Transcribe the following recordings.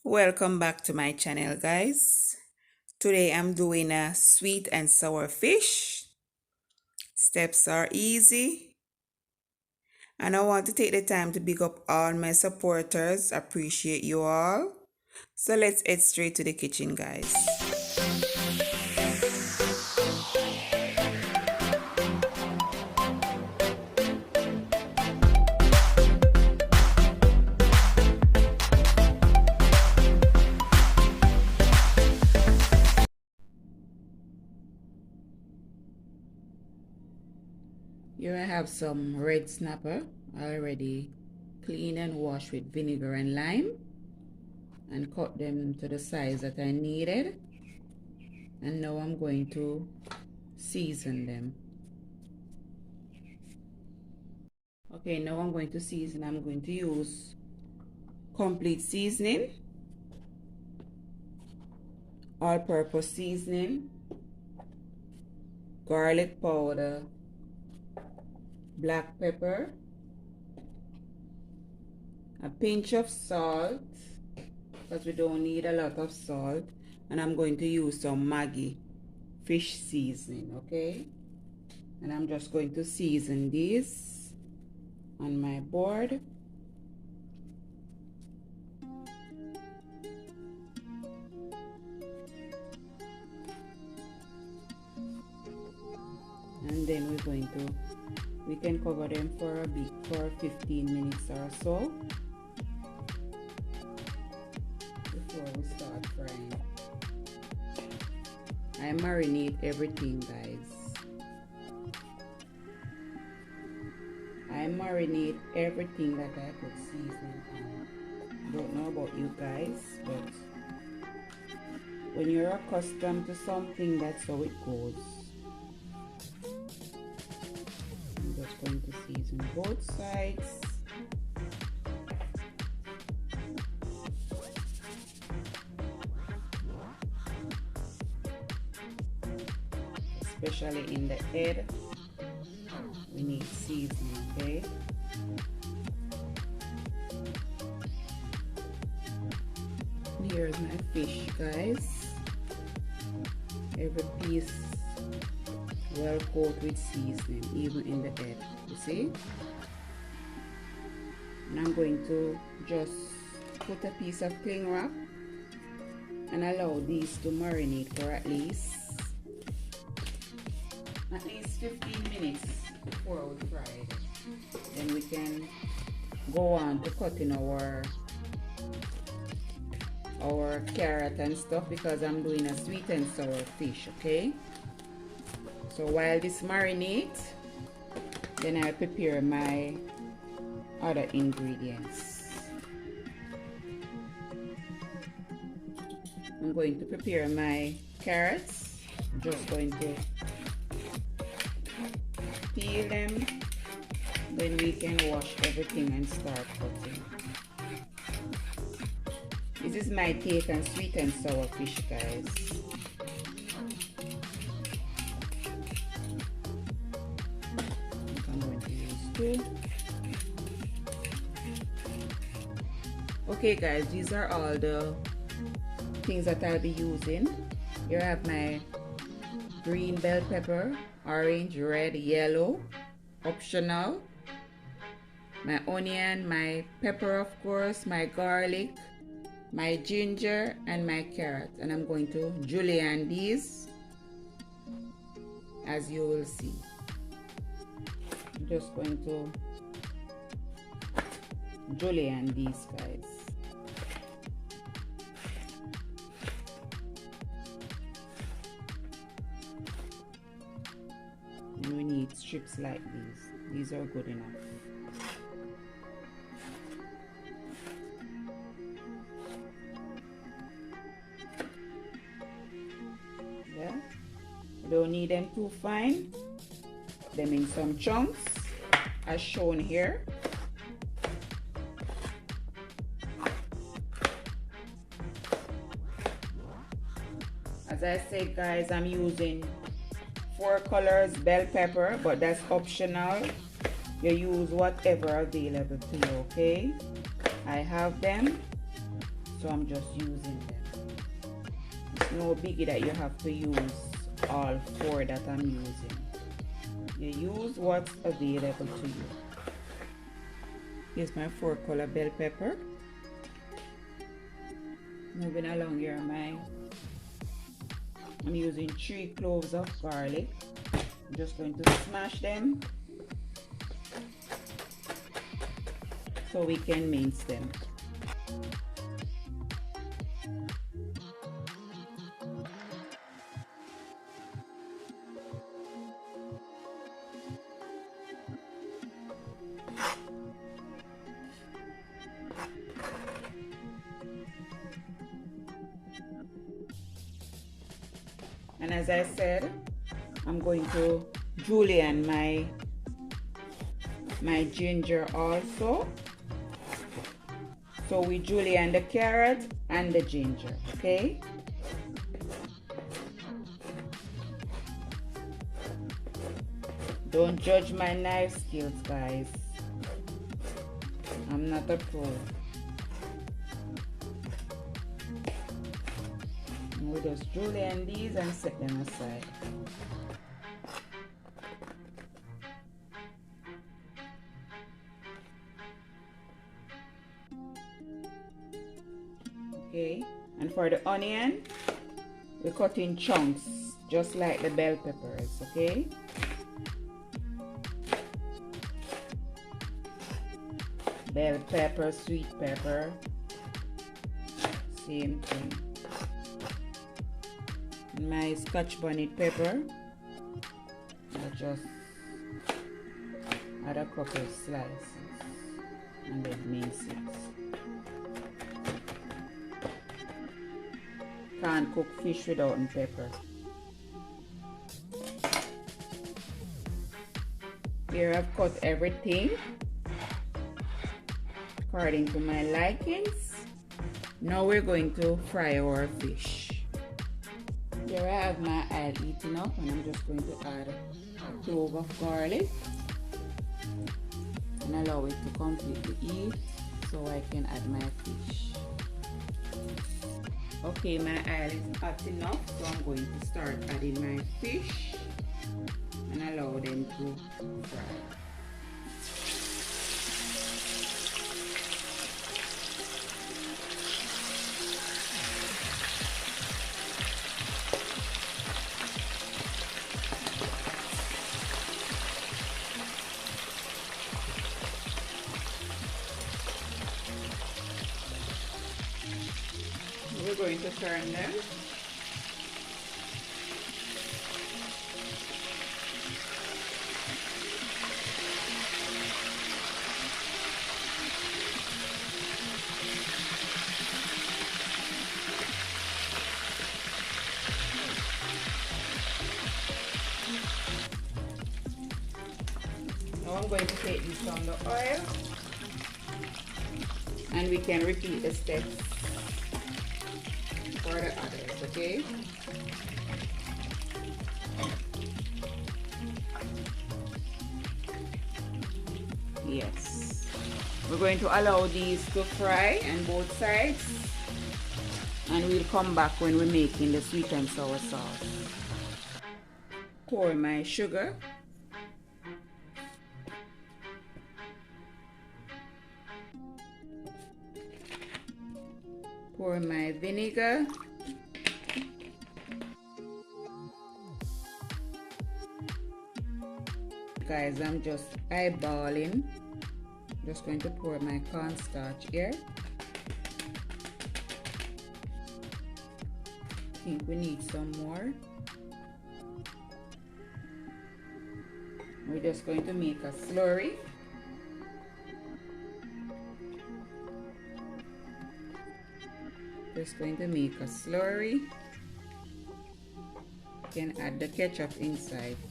Welcome back to my channel, guys. Today I'm doing a sweet and sour fish. Steps are easy, and I want to take the time to big up all my supporters. Appreciate you all. So let's head straight to the kitchen, guys. Here I have some red snapper already clean and washed with vinegar and lime, and cut them to the size that I needed. And now I'm going to season them. Okay, now I'm going to season. I'm going to use complete seasoning, all-purpose seasoning, garlic powder, black pepper, a pinch of salt, because we don't need a lot of salt, and I'm going to use some Maggie fish seasoning, okay? And I'm just going to season these on my board. And then we're going to, we can cover them for a bit, for 15 minutes or so before we start frying. I marinate everything, guys. I marinate everything that I put seasoning on. Don't know about you guys, but when you're accustomed to something, that's how it goes. I'm just going to season both sides. Especially in the head, we need seasoning, okay? Here's my fish, guys. Every piece well coated with seasoning, even in the head, you see? And I'm going to just put a piece of cling wrap and allow these to marinate for at least 15 minutes before we fry it. Then we can go on to cutting our carrot and stuff, because I'm doing a sweet and sour fish, okay? So while this marinate, then I prepare my other ingredients. I'm going to prepare my carrots. I'm just going to peel them, then we can wash everything and start cutting. This is my take on sweet and sour fish, guys. I'm going to use two. Okay, guys, these are all the things that I'll be using. Here I have my green bell pepper, orange, red, yellow, optional, my onion, my pepper, of course, my garlic, my ginger, and my carrot. And I'm going to julienne these, as you will see. I'm just going to julienne these, guys. And we need strips like these. These are good enough. Yeah, you don't need them too fine. Put them in some chunks as shown here. As I said, guys, I'm using 4 colors bell pepper, but that's optional. You use whatever available to you, okay? I have them, so I'm just using them. It's no biggie that you have to use all 4 that I'm using. You use what's available to you. Here's my 4-color bell pepper. Moving along here, I'm using 3 cloves of garlic. I'm just going to smash them so we can mince them. And as I said, I'm going to julienne my ginger also. So we julienne the carrot and the ginger, okay? Don't judge my knife skills, guys. I'm not a pro. We just julienne these and set them aside. Okay, and for the onion, we cut in chunks just like the bell peppers, okay? Bell pepper, sweet pepper, same thing. My scotchbonnet pepper, I'll just add a couple of slices and then mince it. Can't cook fish without pepper. Here I've cut everything according to my likings. Now we're going to fry our fish. Here I have my oil heating up and I'm just going to add a clove of garlic and allow it to completely heat so I can add my fish. Okay, my oil is hot enough, so I'm going to start adding my fish and allow them to fry. We're going to turn them. Now I'm going to take this on the oil and we can repeat the steps for the others, okay? Yes. We're going to allow these to fry on both sides and we'll come back when we're making the sweet and sour sauce. Pour my sugar. Pour my vinegar. Guys, I'm just eyeballing. Just going to pour my cornstarch here. I think we need some more. We're just going to make a slurry. Just going to make a slurry. You can add the ketchup inside too.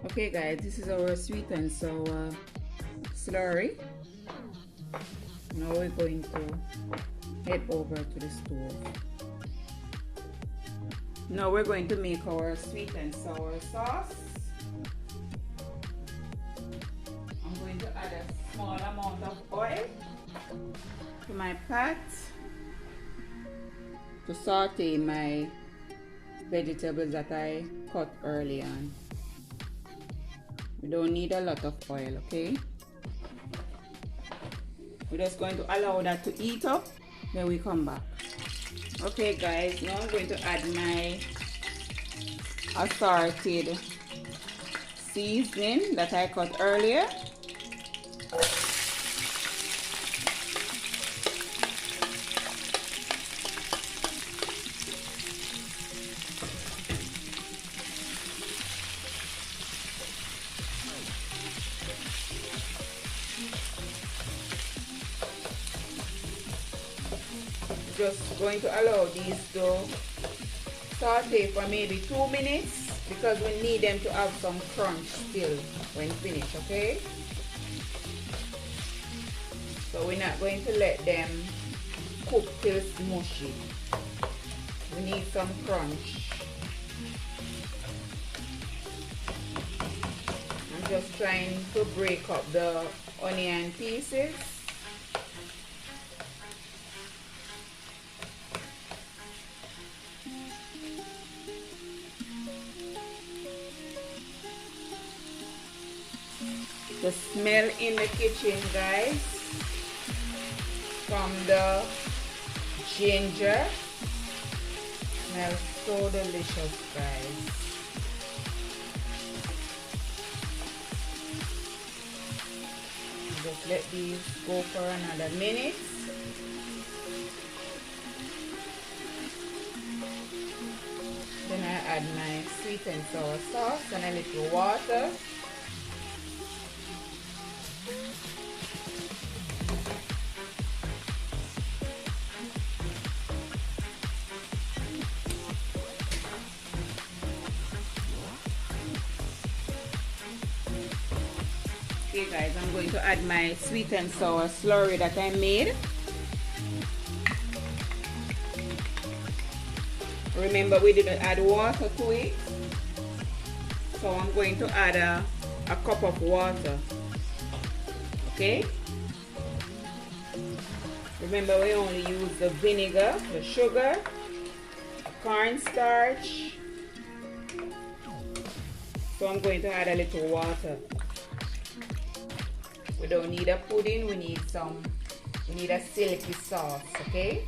Okay guys, this is our sweet and sour slurry. Now we're going to head over to the stove. Now we're going to make our sweet and sour sauce. I'm going to add a small amount of oil to my pot to saute my vegetables that I cut early on. We don't need a lot of oil, okay? We're just going to allow that to heat up, then we come back. Okay guys, now I'm going to add my assorted seasoning that I cut earlier. Just going to allow these to saute for maybe 2 minutes because we need them to have some crunch still when finished, okay? So we're not going to let them cook till it's mushy. We need some crunch. I'm just trying to break up the onion pieces. The smell in the kitchen, guys, from the ginger smells so delicious, guys. Just let these go for another minute. Then I add my sweet and sour sauce and a little water. Okay guys, I'm going to add my sweet and sour slurry that I made. Remember, we didn't add water to it, so I'm going to add a cup of water. Okay? Remember, we only use the vinegar, the sugar, cornstarch. So I'm going to add a little water. We don't need a pudding, we need a silky sauce, okay?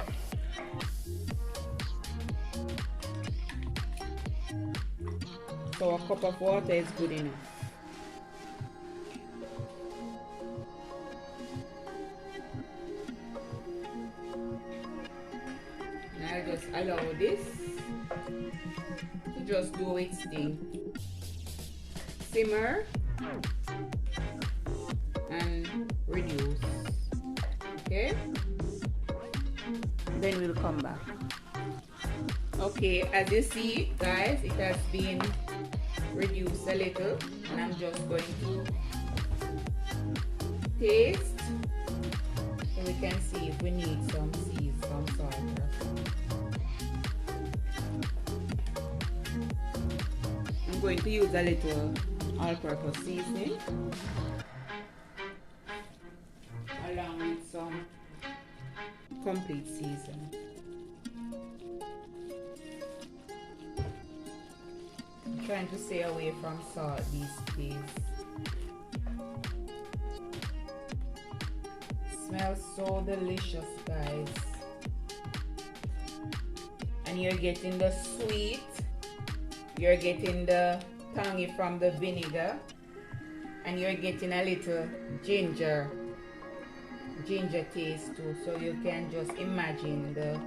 So a cup of water is good enough. And I'll just allow this to just do its thing. Simmer and reduce, okay? Then we'll come back. Okay, as you see guys, it has been reduced a little, and I'm just going to taste so we can see if we need some salt. I'm going to use a little all-purpose seasoning along with some complete season. I'm trying to stay away from salt these days. Smells so delicious, guys. And you're getting the sweet, you're getting the tangy from the vinegar, and you're getting a little ginger taste too, so you can just imagine the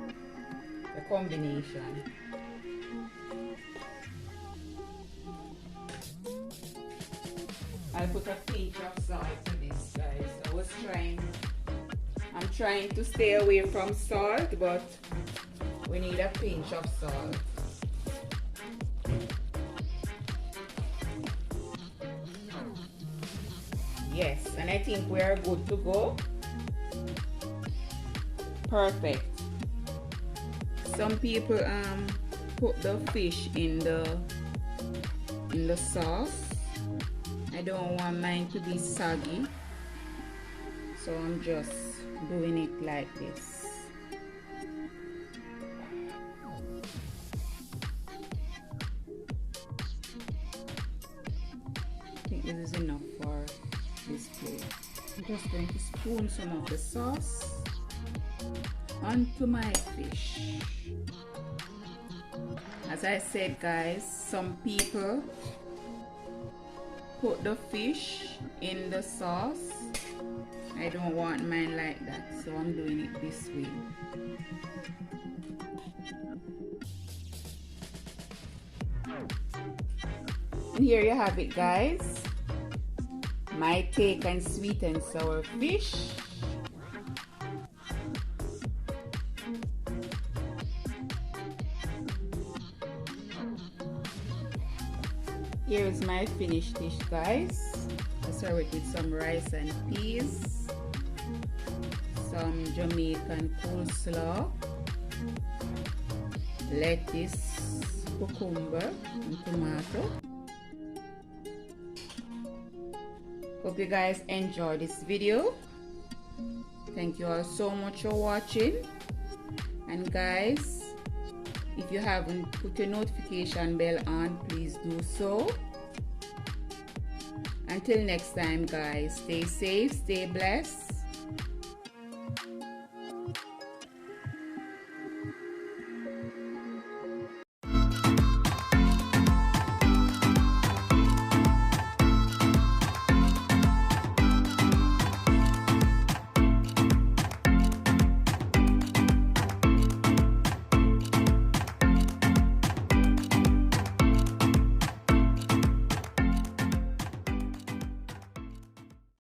combination. I'll put a pinch of salt to this, guys. I'm trying to stay away from salt, but we need a pinch of salt. Yes, and I think we are good to go. Perfect. Some people put the fish in the sauce. I don't want mine to be soggy, so I'm just doing it like this. I think this is enough for this plate. I'm just going to spoon some of the sauce onto my fish. As I said, guys, some people put the fish in the sauce. I don't want mine like that, so I'm doing it this way. And here you have it, guys, my take on sweet and sour fish. Here is my finished dish, guys. I serve it with some rice and peas, some Jamaican coleslaw, lettuce, cucumber, and tomato. Hope you guys enjoy this video. Thank you all so much for watching. And guys, if you haven't put your notification bell on, please do so. Until next time, guys, stay safe, stay blessed.